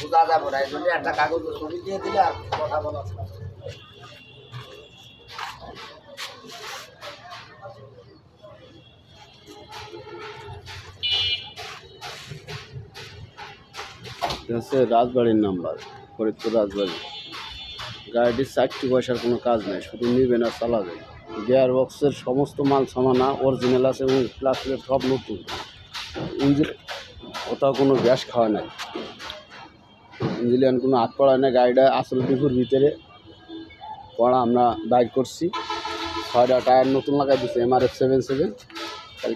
বোঝা যাবে না, এই জন্য একটা কাগজ ছবি দিয়ে দিলে আর কথা বলা হচ্ছে রাজবাড়ির নাম্বার, ফরিদপুর রাজবাড়ি। গাড়িটির 4টি পয়সার কোনো কাজ নেই, শুধু নিবেন আর চালাবেন। গিয়ার বক্সের সমস্ত মাল সামানা অরিজিনাল আছে এবং প্লাস সব নতুন। ইঞ্জিন কোথাও কোনো গ্যাস খাওয়া নাই, ইঞ্জিলিয়ান কোনো হাত পড়া নেই। গাড়িটা আসল ডিপুর ভিতরে পড়া আমরা বাইর করছি। 6টা টায়ার নতুন লাগাই দিচ্ছে MRF 77।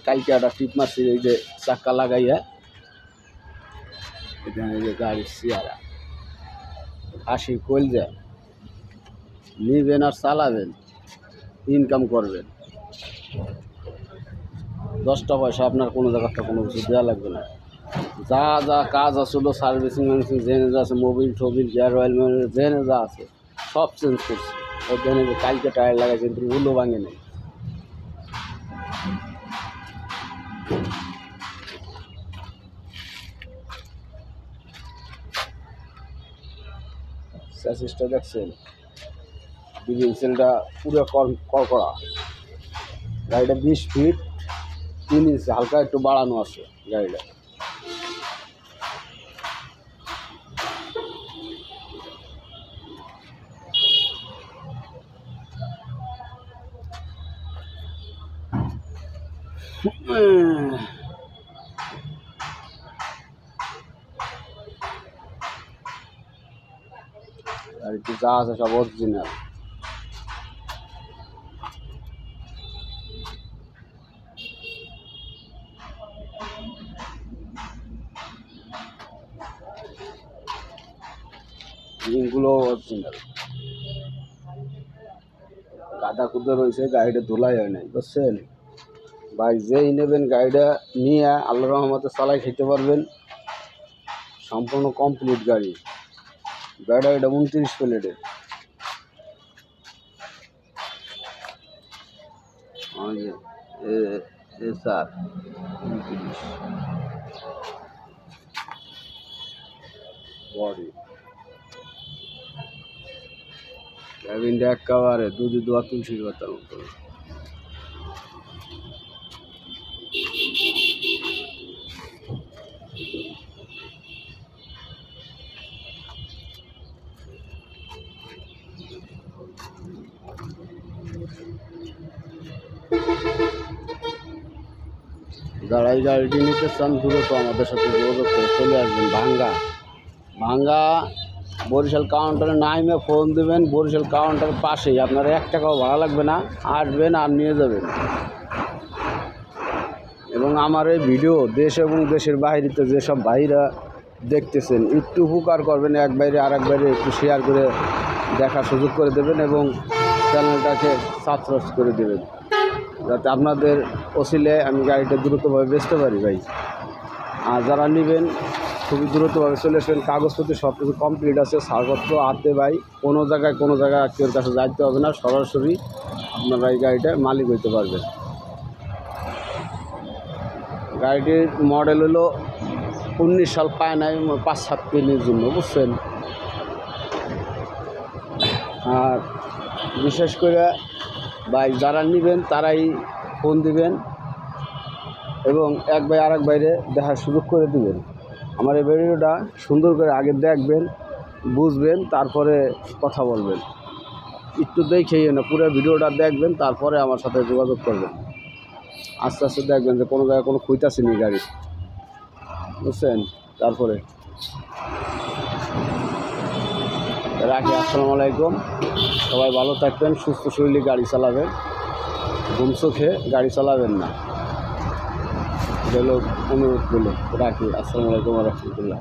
কালকে একটা টিপ মারছি এই যে চাক্কা লাগাইয়া। এখানে যে গাড়ির চেয়ারা হাসি কইল যায়, নিবেন আর চালাবেন, ইনকাম করবেন। 10টা পয়সা আপনার কোনো জায়গাতে কোনো কিছু দেওয়া লাগবে না। যা যা কাজ আসলো সার্ভিসিং জেনে যা আছে, মোবিল টোবিল গিয়ার অয়েল জেনে যা আছে সব চেঞ্জ করছি। ওখানে যে কালকে টায়ার লাগাইছে কিন্তু উলো ভাঙে নেই। স্যাসিসটা দেখছেন, ডিভিং সেলটা পুরো কড়কড়া। গাড়িটা 20 ফিট 3 ইঞ্চি, হালকা একটু বাড়ানো আছে গাড়িটা। গাড়িটি যা আছে সব অরিজিনাল। রিংগুলো অরিজিনাল। কাদা কুদে রয়েছে, গাড়িটা ধুলাই হয় নাই, বুঝছেন ভাই। যেই নেবেন গাড়িটা নিয়ে আল্লাহর রহমতে চালাই খেতে পারবেন। সম্পূর্ণ কমপ্লিট গাড়ি। গাড়িটা এটা 29 প্লেটের। স্যার 29 বডি ক্যাবিনটা একেবারে দুধি দোয়া তুলসীর পাতার মতো। যারা এই গাড়িটি নিতে চান দ্রুত আমাদের সাথে যোগাযোগ করে চলে আসবেন। ভাঙ্গা বরিশাল কাউন্টারে নাইমে ফোন দেবেন। বরিশাল কাউন্টারের পাশেই, আপনার 1 টাকাও ভাড়া লাগবে না, আসবেন আর নিয়ে যাবেন। এবং আমার এই ভিডিও দেশ এবং দেশের বাইরেতে যেসব ভাইরা দেখতেছেন একটু উপকার করবেন, এক বাইরে আর এক বাইরে একটু শেয়ার করে দেখার সুযোগ করে দেবেন এবং চ্যানেলটাকে সাবস্ক্রাইব করে দেবেন, যাতে আপনাদের ওসিলে আমি গাড়িটা দ্রুতভাবে বেচতে পারি ভাই। আর যারা নেবেন খুবই দ্রুতভাবে চলে আসবেন। কাগজপত্র সব কিছু কমপ্লিট আছে, ছাড়পত্র হাতে ভাই। কোনো জায়গায় কেউ কাছে যাইতে হবে না, সরাসরি আপনারা এই গাড়িটার মালিক হইতে পারবেন। গাড়িটির মডেল হলো 19 সাল, পায় নাই 5-7 দিনের জন্য, বুঝছেন। আর বিশেষ করে ভাই যারা নেবেন তারাই ফোন দিবেন এবং এক ভাই আর এক বাইরে দেখার সুযোগ করে দিবেন। আমার এই ভিডিওটা সুন্দর করে আগে দেখবেন, বুঝবেন, তারপরে কথা বলবেন। একটু দেখেই না, পুরো ভিডিওটা দেখবেন, তারপরে আমার সাথে যোগাযোগ করবেন। আস্তে আস্তে দেখবেন যে কোনো জায়গায় কোনো খুঁত আসেনি গাড়ি, বুঝছেন। তারপরে রাখি, আসসালামু আলাইকুম। সবাই ভালো থাকবেন, সুস্থ শরীরে গাড়ি চালাবেন, ঘুম চোখে গাড়ি চালাবেন না। এটা হলো অনুরোধ করলো। রাখি, আসসালামু আলাইকুম ওয়া রাহমাতুল্লাহ।